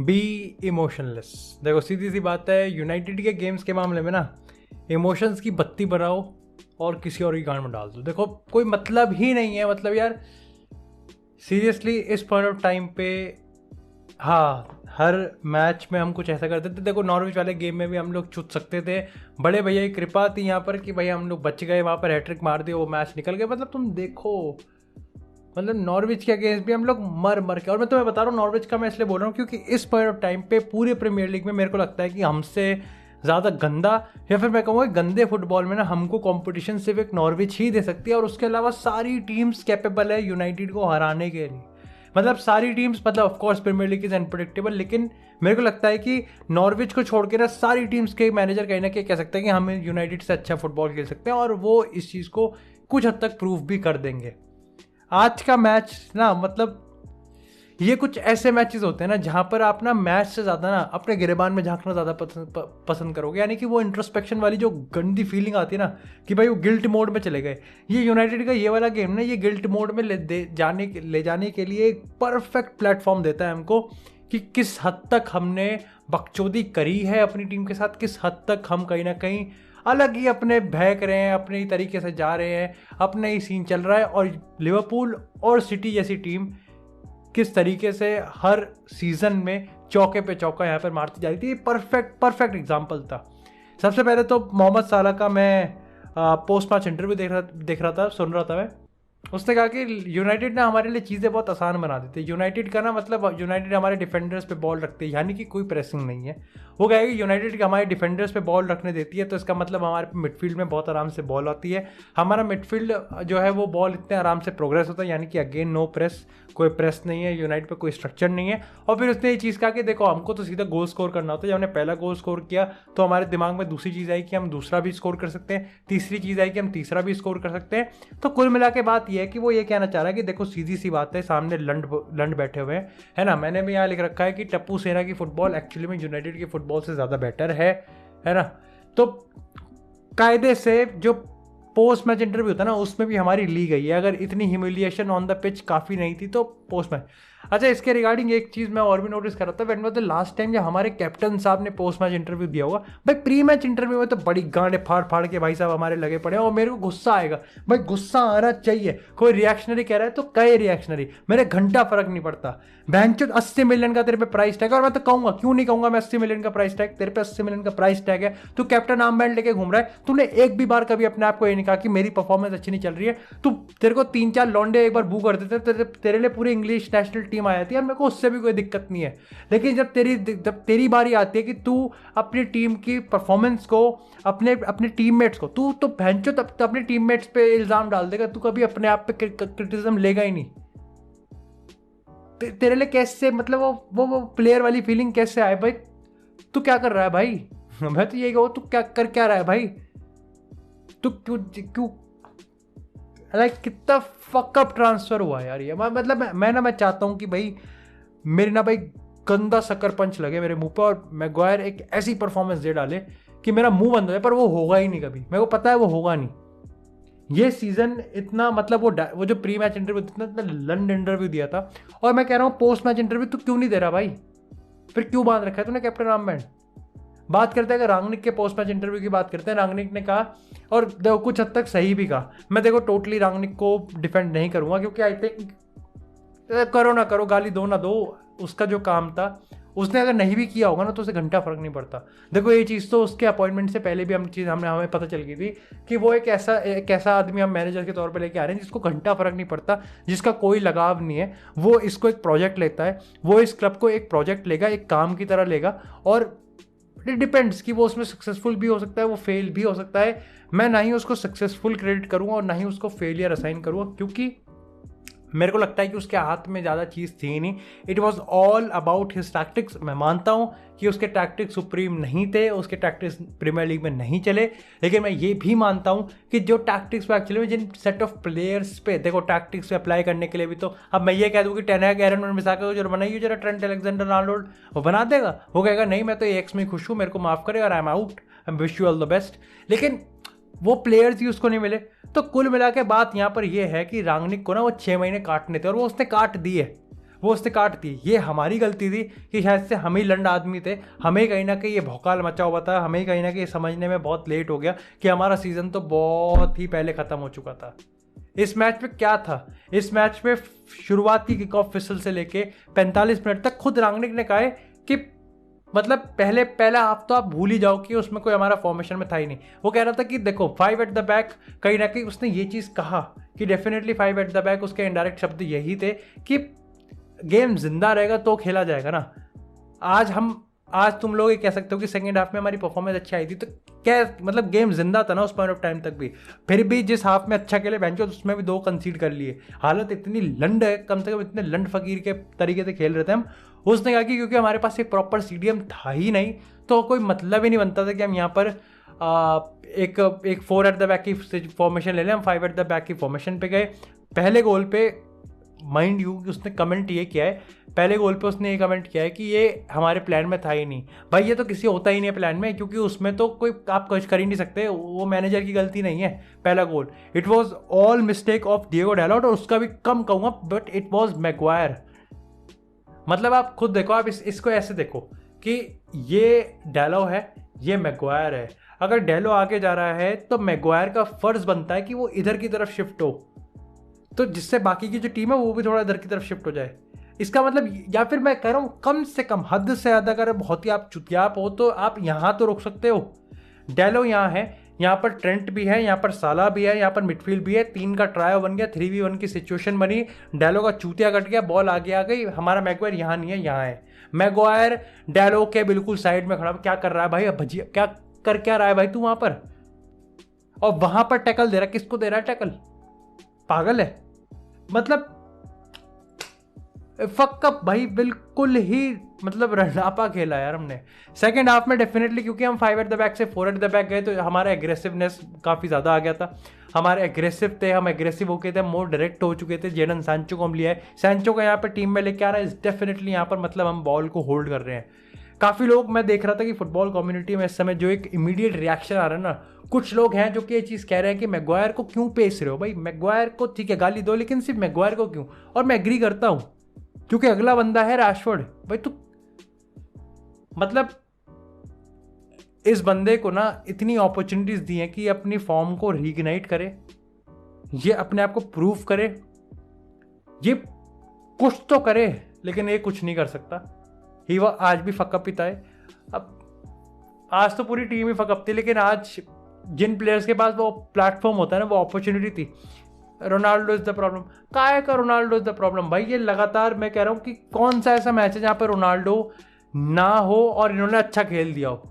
Be emotionless. देखो सीधी सी बात है, यूनाइटेड के गेम्स के मामले में ना इमोशंस की बत्ती बनाओ और किसी और की गांड में डाल दो। देखो कोई मतलब ही नहीं है, मतलब यार सीरियसली इस पॉइंट ऑफ टाइम पे हाँ हर मैच में हम कुछ ऐसा करते थे। देखो नॉर्विच वाले गेम में भी हम लोग चूत सकते थे, बड़े भैया की कृपा थी यहाँ पर कि भाई हम लोग बच गए, वहाँ पर हैट्रिक मार दिया, वो मैच निकल गया। मतलब तुम देखो, मतलब नॉर्विच के अगेंस्ट भी हम लोग मर मर के, और मैं तुम्हें बता रहा हूँ नॉर्विच का मैं इसलिए बोल रहा हूँ क्योंकि इस पॉइंट ऑफ टाइम पे पूरे प्रीमियर लीग में मेरे को लगता है कि हमसे ज़्यादा गंदा, या फिर मैं कहूँगा गंदे फुटबॉल में ना हमको कंपटीशन सिर्फ एक नॉर्विच ही दे सकती है, और उसके अलावा सारी टीम्स कैपेबल है यूनाइटेड को हराने के लिए। मतलब सारी टीम्स, मतलब of course premier league is unpredictable, लेकिन मेरे को लगता है कि नॉर्विच को छोड़ के ना सारी टीम्स के मैनेजर कहीं ना कहीं कह सकते हैं कि हम यूनाइटेड से अच्छा फुटबॉल खेल सकते हैं, और वो इस चीज़ को कुछ हद तक प्रूव भी कर देंगे। आज का मैच ना, मतलब ये कुछ ऐसे मैचेस होते हैं ना जहां पर आप ना मैच से ज़्यादा ना अपने गिरेबान में झांकना ज़्यादा पसंद करोगे, यानी कि वो इंट्रोस्पेक्शन वाली जो गंदी फीलिंग आती है ना कि भाई वो गिल्ट मोड में चले गए। ये यूनाइटेड का ये वाला गेम ना ये गिल्ट मोड में ले जाने के लिए एक परफेक्ट प्लेटफॉर्म देता है हमको कि किस हद तक हमने बकचोदी करी है अपनी टीम के साथ, किस हद तक हम कहीं ना कहीं अलग ही अपने बहक रहे हैं, अपने ही तरीके से जा रहे हैं, अपने ही सीन चल रहा है। और लिवरपूल और सिटी जैसी टीम किस तरीके से हर सीजन में चौके पे चौका यहाँ पर मारती जा रही थी, ये परफेक्ट एग्जाम्पल था। सबसे पहले तो मोहम्मद साला का मैं पोस्ट मैच इंटरव्यू सुन रहा था मैं। उसने कहा कि यूनाइटेड ने हमारे लिए चीज़ें बहुत आसान बना दी थी। यूनाइटेड का ना मतलब यूनाइटेड हमारे डिफेंडर्स पे बॉल रखती है, यानी कि कोई प्रेसिंग नहीं है। वो कहेगा कि यूनाइटेड हमारे डिफेंडर्स पे बॉल रखने देती है, तो इसका मतलब हमारे मिडफील्ड में बहुत आराम से बॉल आती है। हमारा मिडफील्ड जो है वो बॉल इतने आराम से प्रोग्रेस होता है, यानी कि अगेन नो प्रेस, कोई प्रेस नहीं है, यूनाइटेड पे कोई स्ट्रक्चर नहीं है। और फिर उसने ये चीज़ कहा कि देखो हमको तो सीधा गोल स्कोर करना होता है, जब हमने पहला गोल स्कोर किया तो हमारे दिमाग में दूसरी चीज़ आई कि हम दूसरा भी स्कोर कर सकते हैं, तीसरी चीज़ आई कि हम तीसरा भी स्कोर कर सकते हैं। तो कुल मिला के बात यह है कि वो ये कहना चाह रहा है कि देखो सीधी सी बात है, सामने लंड बैठे हुए हैं, है ना। मैंने भी यहाँ लिख रखा है कि टप्पू सेना की फुटबॉल एक्चुअली में यूनाइटेड की फुटबॉल से ज़्यादा बेटर है ना। तो कायदे से जो पोस्ट मैच इंटरव्यू था ना उसमें भी हमारी ली गई है। अगर इतनी ह्यूमिलिएशन ऑन द पिच काफ़ी नहीं थी तो पोस्ट मैच। अच्छा, इसके रिगार्डिंग एक चीज़ मैं और भी नोटिस कर रहा था, when was the last time जब हमारे कैप्टन साहब ने पोस्ट मैच इंटरव्यू दिया होगा। भाई प्री मैच इंटरव्यू में तो बड़ी गांडे फाड़ फाड़ के भाई साहब हमारे लगे पड़े हैं, और मेरे को गुस्सा आएगा। भाई गुस्सा आना चाहिए, कोई रिएक्शनरी कह रहा है तो कहे रिएक्शनरी, मेरे घंटा फर्क नहीं पड़ता। बहनचोद 80 मिलियन का तेरे पे प्राइस टैग है, और मैं तो कहूंगा, क्यों नहीं कहूंगा मैं, 80 मिलियन का प्राइस टैग, तेरे पे 80 मिलियन का प्राइस टैग है, तू कैप्टन आर्म बैंड लेके घूम रहा है, तूने एक भी बार कभी अपने आप को ये नहीं कहा कि मेरी परफॉर्मेंस अच्छी नहीं चल रही है। तू, तेरे को 3-4 लौंडे एक बार बू कर देते, तेरे लिए पूरी इंग्लिश नेशनल टीम आ जाती है, और मेरे को उससे भी कोई दिक्कत नहीं है। लेकिन जब तेरी बारी आती है कि तू अपनी टीम की परफॉर्मेंस को, अपने टीममेट्स को, तू तो भैंचो तब अपने टीममेट्स पे इल्जाम डाल देगा, तू कभी अपने आप पे क्रिटिसिज्म लेगा ही नहीं। तेरे लिए कैसे, मतलब वो प्लेयर वाली फीलिंग कैसे आए भाई? तू क्या कर रहा है भाई? मैं तो यही कहूँ, तू क्या रहा है भाई? तू क्यों लाइक कितना फकअप ट्रांसफर हुआ यार ये। मतलब मैं चाहता हूँ कि भाई मेरी ना भाई गंदा शक्कर पंच लगे मेरे मुंह पे, और मैगवायर एक ऐसी परफॉर्मेंस दे डाले कि मेरा मुंह बंद हो जाए, पर वो होगा ही नहीं कभी, मेरे को पता है वो होगा नहीं। ये सीजन इतना, मतलब वो जो प्री मैच इंटरव्यू इतना लंड इंटरव्यू दिया था, और मैं कह रहा हूँ पोस्ट मैच इंटरव्यू तू क्यों नहीं दे रहा भाई? फिर क्यों बांध रखा है तूने कैप्टन आर्मबैंड? बात करते हैं, अगर रांगनिक के पोस्ट मैच इंटरव्यू की बात करते हैं, रांगनिक ने कहा, और देखो कुछ हद तक सही भी कहा। मैं देखो टोटली रांगनिक को डिफेंड नहीं करूंगा, क्योंकि आई थिंक करो ना करो, गाली दो ना दो, उसका जो काम था उसने अगर नहीं भी किया होगा ना तो उसे घंटा फर्क नहीं पड़ता। देखो ये चीज़ तो उसके अपॉइंटमेंट से पहले भी हमें पता चल गई थी कि वो एक ऐसा आदमी हम मैनेजर के तौर पे लेके आ रहे हैं जिसको घंटा फर्क नहीं पड़ता, जिसका कोई लगाव नहीं है। वो इसको एक प्रोजेक्ट लेता है, वो इस क्लब को एक प्रोजेक्ट लेगा, एक काम की तरह लेगा, और इट डिपेंड्स कि वो उसमें सक्सेसफुल भी हो सकता है, वो फेल भी हो सकता है। मैं ना ही उसको सक्सेसफुल क्रेडिट करूँगा और ना ही उसको फेलियर असाइन करूँगा, क्योंकि मेरे को लगता है कि उसके हाथ में ज़्यादा चीज़ थी नहीं। It was all about his tactics. मैं मानता हूँ कि उसके टैक्टिक्स सुप्रीम नहीं थे, उसके टैक्टिक्स प्रीमियर लीग में नहीं चले, लेकिन मैं ये भी मानता हूँ कि जो टैक्टिक्स पे एक्चुअली में जिन सेट ऑफ प्लेयर्स पे, देखो टैक्टिक्स पे अप्लाई करने के लिए भी तो अब मैं ये कह दूँ कि टेन हैग, एरन वन-बिसाका को जो बनाइए जरा ट्रेंट अलेक्जेंडर-आर्नोल्ड, वो बना देगा? वो कहेगा नहीं मैं तो एक्स में खुश हूँ, मेरे को माफ़ करे और I am out, I wish you all the best. लेकिन वो प्लेयर्स ही उसको नहीं मिले। तो कुल मिला के बात यहाँ पर यह है कि रांगनिक को ना वो 6 महीने काटने थे, और वो उसने काट दिए। वो उसने काट दी। ये हमारी गलती थी कि शायद से हम ही लंड आदमी थे, हमें कहीं ना कहीं ये भौकाल मचा हुआ था, हमें कहीं ना कहीं समझने में बहुत लेट हो गया कि हमारा सीज़न तो बहुत ही पहले ख़त्म हो चुका था। इस मैच में क्या था, इस मैच में शुरुआत की किक ऑफ विसल से लेके 45 मिनट तक खुद रांगनिक ने कहा है कि मतलब पहला हाफ तो आप भूल ही जाओ कि उसमें कोई हमारा फॉर्मेशन में था ही नहीं। वो कह रहा था कि देखो 5 एट द बैक, कहीं ना कहीं उसने ये चीज़ कहा कि डेफिनेटली 5 एट द बैक, उसके इनडायरेक्ट शब्द यही थे कि गेम जिंदा रहेगा तो खेला जाएगा ना। आज तुम लोग ये कह सकते हो कि सेकंड हाफ में हमारी परफॉर्मेंस अच्छी आई थी, तो क्या मतलब गेम जिंदा था ना उस पॉइंट ऑफ टाइम तक भी। फिर भी जिस हाफ में अच्छा खेले बेंचो, उसमें भी 2 कंसीड कर लिए। हालत इतनी लंड है, कम से कम इतने लंड फकीर के तरीके से खेल रहे थे हम। उसने कहा कि क्योंकि हमारे पास एक प्रॉपर सीडीएम था ही नहीं, तो कोई मतलब ही नहीं बनता था कि हम यहाँ पर एक 4 एट द बैक की फॉर्मेशन ले लें। हम 5 एट द बैक की फॉर्मेशन पे गए। पहले गोल पे माइंड यू उसने कमेंट ये किया है, पहले गोल पे उसने ये कमेंट किया है कि ये हमारे प्लान में था ही नहीं। भाई ये तो किसी होता ही नहीं है प्लान में, क्योंकि उसमें तो कोई आप कुछ कर ही नहीं सकते, वो मैनेजर की गलती नहीं है। पहला goal it was all mistake of Diego Dalot, और उसका भी कम कहूँगा, बट इट वॉज मैग्वायर। मतलब आप खुद देखो, आप इसको ऐसे देखो कि ये डैलो है, ये मैग्वायर है। अगर डैलो आगे जा रहा है तो मैग्वायर का फर्ज बनता है कि वो इधर की तरफ शिफ्ट हो, तो जिससे बाकी की जो टीम है वो भी थोड़ा इधर की तरफ शिफ्ट हो जाए। इसका मतलब, या फिर मैं कह रहा हूँ कम से कम हद से ज़्यादा अगर बहुत ही आप चुतियाप हो तो आप यहाँ तो रोक सकते हो। डैलो यहाँ है, यहाँ पर ट्रेंट भी है, यहाँ पर साला भी है, यहाँ पर मिडफील्ड भी है, 3 का ट्रायो बन गया, 3v1 की सिचुएशन बनी, डैलो का चूतिया कट गया, बॉल आगे आ गई, हमारा मैग्वायर यहाँ नहीं है, यहाँ है। मैग्वायर डैलो के बिल्कुल साइड में खड़ा, क्या कर रहा है भाई, भजिया क्या रहा है भाई तू वहाँ पर, और वहाँ पर टैकल दे रहा है। किसको दे रहा है टैकल, पागल है। मतलब फक्कअप भाई, बिल्कुल ही मतलब रंडापा खेला यार हमने सेकंड हाफ में डेफिनेटली, क्योंकि हम 5 एट द बैक से 4 एट द बैक गए तो हमारा एग्रेसिवनेस काफ़ी ज़्यादा आ गया था। हमारे एग्रेसिव थे, हम एग्रेसिव हो गए थे, मोर डायरेक्ट हो चुके थे। जेडन सैंचो को हम लिया है, सैंचो को यहाँ पर टीम में लेके आ रहा है, डेफिनेटली यहाँ पर मतलब हम बॉल को होल्ड कर रहे हैं। काफ़ी लोग, मैं देख रहा था कि फुटबॉल कम्युनिटी में इस समय जो एक इमीडिएट रिएक्शन आ रहा है ना, कुछ लोग हैं जो कि ये चीज़ कह रहे हैं कि मैग्वायर को क्यों पेश रहे हो भाई, मैग्वायर को ठीक है गाली दो, लेकिन सिर्फ मैग्वायर को क्यों। और मैं एग्री करता हूँ, क्योंकि अगला बंदा है रैशफोर्ड। भाई तो मतलब इस बंदे को ना इतनी अपॉर्चुनिटीज दी हैं कि अपनी फॉर्म को रीइग्नाइट करे, ये अपने आप को प्रूव करे, ये कुछ तो करे, लेकिन ये कुछ नहीं कर सकता। ही वो आज भी फकअप ही था। अब आज तो पूरी टीम ही फकअप थी, लेकिन आज जिन प्लेयर्स के पास वो प्लेटफॉर्म होता है ना, वो अपॉर्चुनिटी थी। रोनाल्डो इज द प्रॉब्लम, काय का रोनाल्डो इज द प्रॉब्लम भाई। ये लगातार मैं कह रहा हूँ कि कौन सा ऐसा मैच है जहाँ पर रोनाल्डो ना हो और इन्होंने अच्छा खेल दिया हो।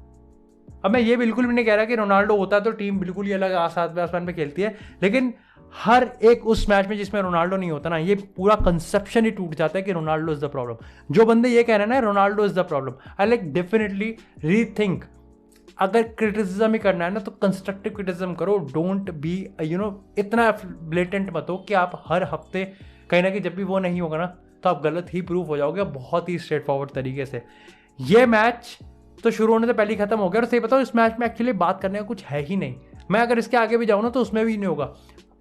अब मैं ये बिल्कुल भी नहीं कह रहा कि रोनाल्डो होता है तो टीम बिल्कुल ही अलग आसमान पे खेलती है, लेकिन हर एक उस मैच में जिसमें रोनाल्डो नहीं होता ना, ये पूरा कंसेप्शन ही टूट जाता है कि रोनाल्डो इज द प्रॉब्लम। जो बंदे ये कह रहे हैं ना Ronaldo is the problem, I like definitely rethink. अगर क्रिटिसिज्म ही करना है ना तो कंस्ट्रक्टिव क्रिटिसिज्म करो, डोंट बी इतना ब्लेटेंट मत हो कि आप हर हफ्ते कहीं ना कहीं जब भी वो नहीं होगा ना तो आप गलत ही प्रूफ हो जाओगे बहुत ही स्ट्रेट फॉरवर्ड तरीके से। ये मैच तो शुरू होने से पहले ही खत्म हो गया, और सही बताओ इस मैच में एक्चुअली बात करने का कुछ है ही नहीं। मैं अगर इसके आगे भी जाऊँ ना तो उसमें भी नहीं होगा।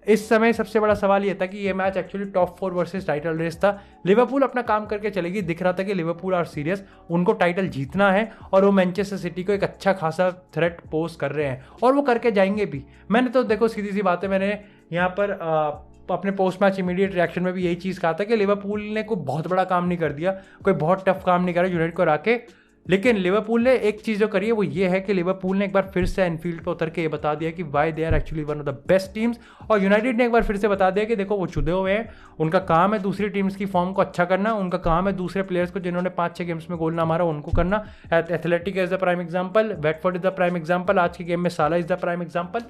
इस समय सबसे बड़ा सवाल ये था कि ये match actually top 4 versus title race था। लिवरपूल अपना काम करके चलेगी, दिख रहा था कि लिवरपूल आर सीरियस, उनको टाइटल जीतना है, और वो मैनचेस्टर सिटी को एक अच्छा खासा थ्रेट पोज कर रहे हैं, और वो करके जाएंगे भी। मैंने तो देखो सीधी सी बात है, मैंने यहाँ पर अपने पोस्ट मैच इमीडिएट रिएक्शन में भी यही चीज़ कहा था कि लिवरपूल ने कोई बहुत बड़ा काम नहीं कर दिया, कोई बहुत टफ काम नहीं करा यूनाइटेड को हरा के, लेकिन लिवरपूल ने एक चीज़ जो करी है वो ये है कि लिवरपूल ने एक बार फिर से एनफील्ड पर उतर के ये बता दिया कि why they are actually one of the best teams, और यूनाइटेड ने एक बार फिर से बता दिया कि देखो वो छुदे हुए हैं, उनका काम है दूसरी टीम्स की फॉर्म को अच्छा करना, उनका काम है दूसरे प्लेयर्स को जिन्होंने 5-6 गेम्स में गोल ना मारा उनको करना। Athletic is the prime example, Watford is the prime example, आज के गेम में साला इज द प्राइम एग्जाम्पल।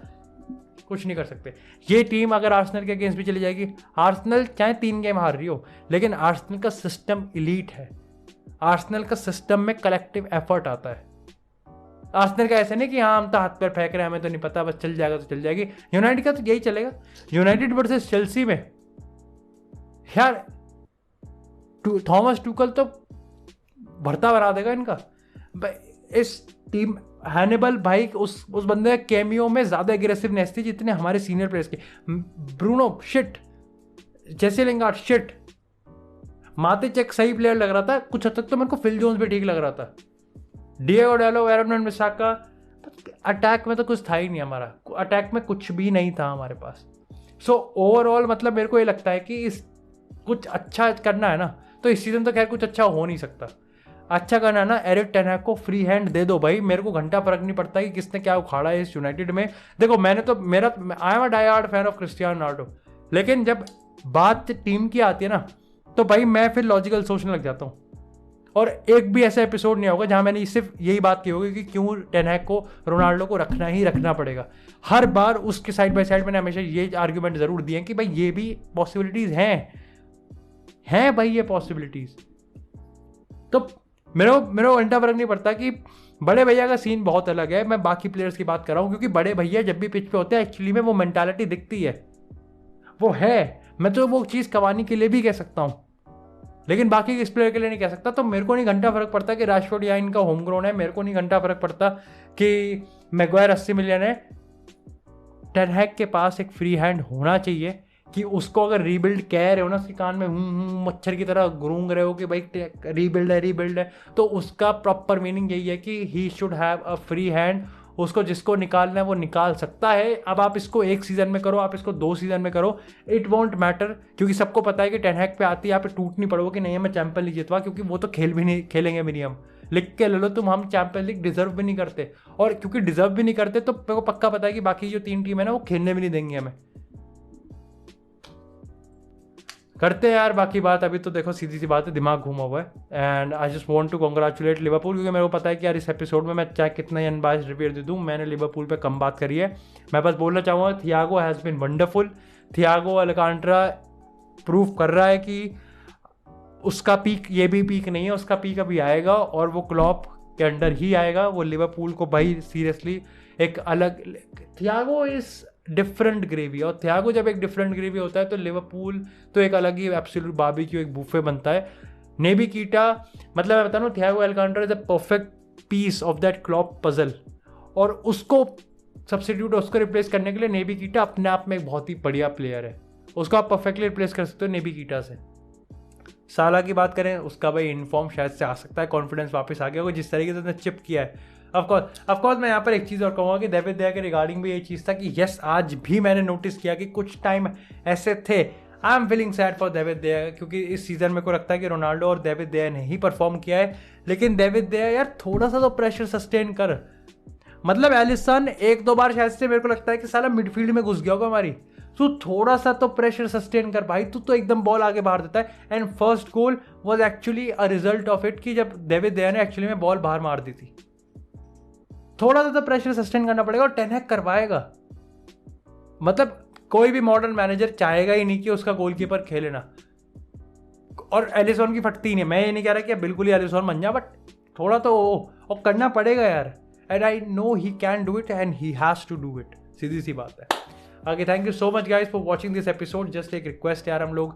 कुछ नहीं कर सकते। ये टीम अगर आर्सेनल के अगेंस्ट भी चली जाएगी, आर्सेनल चाहे 3 गेम हार रही हो, लेकिन आर्सेनल का सिस्टम इलीट है। आर्सेनल का सिस्टम में कलेक्टिव एफर्ट आता है। आर्सेनल का ऐसा नहीं कि हाँ हम तो हाथ पैर फेंक रहे हैं, हमें तो नहीं पता, बस चल जाएगा तो चल जाएगी। यूनाइटेड का तो यही चलेगा। यूनाइटेड वर्सेस चेल्सी में यार थॉमस टुकल तो भरता भरा देगा इनका। इस टीम हैनिबल भाई उस बंदे कैमियो में ज्यादा एग्रेसिवनेस थी जितने हमारे सीनियर प्लेयर्स के। Bruno shit, Jesse Lingard shit, Matic एक सही प्लेयर लग रहा था, कुछ हद तक तो मेरे को फिल जोन्स भी ठीक लग रहा था। डिएगो डालो, एरन वन-बिसाका, अटैक में तो कुछ था ही नहीं हमारा, अटैक में कुछ भी नहीं था हमारे पास। सो ओवरऑल मतलब मेरे को ये लगता है कि इस कुछ अच्छा करना है ना, तो इस सीज़न तो खैर कुछ अच्छा हो नहीं सकता। अच्छा करना है ना, एरिक टेन हैग को फ्री हैंड दे दो भाई, मेरे को घंटा फर्क नहीं पड़ता कि किसने क्या उखाड़ा है इस यूनाइटेड में। देखो मैंने तो I am a die hard fan of Cristiano Ronaldo, लेकिन जब बात टीम की आती है ना, तो भाई मैं फिर लॉजिकल सोचने लग जाता हूँ। और एक भी ऐसा एपिसोड नहीं होगा जहां मैंने सिर्फ यही बात की होगी कि क्यों टेन हैग को रोनाल्डो को रखना ही रखना पड़ेगा। हर बार उसके साइड बाय साइड मैंने हमेशा ये आर्ग्यूमेंट जरूर दिए कि भाई ये भी पॉसिबिलिटीज हैं भाई, ये पॉसिबिलिटीज। तो मेरे को घंटा फर्क नहीं पड़ता कि बड़े भैया का सीन बहुत अलग है, मैं बाकी प्लेयर्स की बात कर रहा हूँ, क्योंकि बड़े भैया जब भी पिच पे होते हैं एक्चुअली में वो मेंटालिटी दिखती है, वो है। मैं तो वो चीज़ कवानी के लिए भी कह सकता हूँ, लेकिन बाकी इस प्लेयर के लिए नहीं कह सकता। तो मेरे को नहीं घंटा फर्क पड़ता कि राशफोर्ड या इनका होम ग्रोन है, मेरे को नहीं घंटा फर्क पड़ता कि मैग्वायर 80 मिलियन है। टेन हैग के पास एक फ्री हैंड होना चाहिए कि उसको अगर रीबिल्ड कह रहे हो ना, उसके कान में मच्छर की तरह गूंग रहे हो कि भाई रीबिल्ड है, तो उसका प्रॉपर मीनिंग यही है कि he should have a free hand. उसको जिसको निकालना है वो निकाल सकता है। अब आप इसको 1 सीज़न में करो, आप इसको 2 सीज़न में करो, इट वॉन्ट मैटर, क्योंकि सबको पता है कि टेन हैग पे आती है, यहाँ पे टूट नहीं पड़ोगे कि नहीं मैं चैंपियन लीग जितवा, क्योंकि वो तो खेलेंगे भी नहीं। हम लिख के ले लो तुम, हम चैंपियन लीग डिजर्व भी नहीं करते, और क्योंकि डिजर्व भी नहीं करते तो मेरे को पक्का पता है कि बाकी जो 3 टीम है ना वो खेलने भी नहीं देंगे हमें। करते हैं यार बाकी बात। अभी तो देखो सीधी सी बात है, दिमाग घूमा हुआ है, and I just want to congratulate Liverpool, क्योंकि मेरे को पता है कि यार इस एपिसोड में मैं चाहे कितना ही अनबायस्ड रिव्यू दे दूं, मैंने लिवरपूल पे कम बात करी है। मैं बस बोलना चाहूँगा Thiago has been wonderful. Thiago Alcantara prove कर रहा है कि उसका पीक ये भी पीक नहीं है, उसका पीक अभी आएगा, और वो क्लॉप के अंडर ही आएगा। वो लिवरपूल को भाई सीरियसली एक अलग, थियागो इज डिफरेंट ग्रेवी, और थियागो जब एक डिफरेंट ग्रेवी होता है तो लिवरपूल तो एक अलग ही एब्सोल्यूट बारबेक्यू एक बुफे बनता है। नेबी कीटा, मतलब मैं बता रहा हूँ Thiago Alcantara is a perfect piece of that Klopp puzzle, और उसको सब्स्टिट्यूट, उसको रिप्लेस करने के लिए नेबी कीटा अपने आप में एक बहुत ही बढ़िया प्लेयर है, उसको आप परफेक्टली रिप्लेस कर सकते हो नेबी कीटा से। साला की बात करें, उसका भाई इनफॉर्म शायद से आ सकता है, कॉन्फिडेंस वापस आ गया होगा जिस तरीके से उसने चिप किया है। ऑफकोर्स मैं यहाँ पर एक चीज़ और कहूँगा कि डेविड दे के रिगार्डिंग भी ये चीज़ था कि यस, आज भी मैंने नोटिस किया कि कुछ टाइम ऐसे थे, I am feeling sad for David de, क्योंकि इस सीज़न में को लगता है कि रोनाल्डो और डेविड दे ने ही परफॉर्म किया है, लेकिन डेविड दे यार थोड़ा सा तो प्रेशर सस्टेन कर। मतलब एलिसन 1-2 बार शायद से मेरे को लगता है कि साला मिडफील्ड में घुस गया होगा हमारी, तो थोड़ा सा तो प्रेशर सस्टेन कर भाई, तू तो एकदम बॉल आगे बाहर देता है। And first goal was actually a result of it कि जब डेविड दे ने एक्चुअली में बॉल बाहर मार दी थी। थोड़ा सा तो प्रेशर सस्टेन करना पड़ेगा, और टेन हैग करवाएगा। मतलब कोई भी मॉडर्न मैनेजर चाहेगा ही नहीं कि उसका गोलकीपर खेले ना, और एलिसन की फटती नहीं है। मैं ये नहीं कह रहा कि बिल्कुल ही एलिसन बन जा, बट थोड़ा तो और करना पड़ेगा यार, and I know he can do it and he has to do it, सीधी सी बात है। Okay, thank you so much guys for watching this episode. Just एक रिक्वेस्ट यार, हम लोग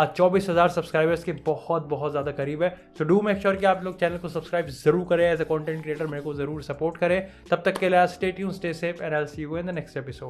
24,000 सब्सक्राइबर्स के बहुत ज़्यादा करीब है, सो डू मेक श्योर कि आप लोग चैनल को सब्सक्राइब जरूर करें। एज अ कंटेंट क्रिएटर मेरे को जरूर सपोर्ट करें। तब तक के लिए stay tuned, stay safe, and I will see you in the next episode.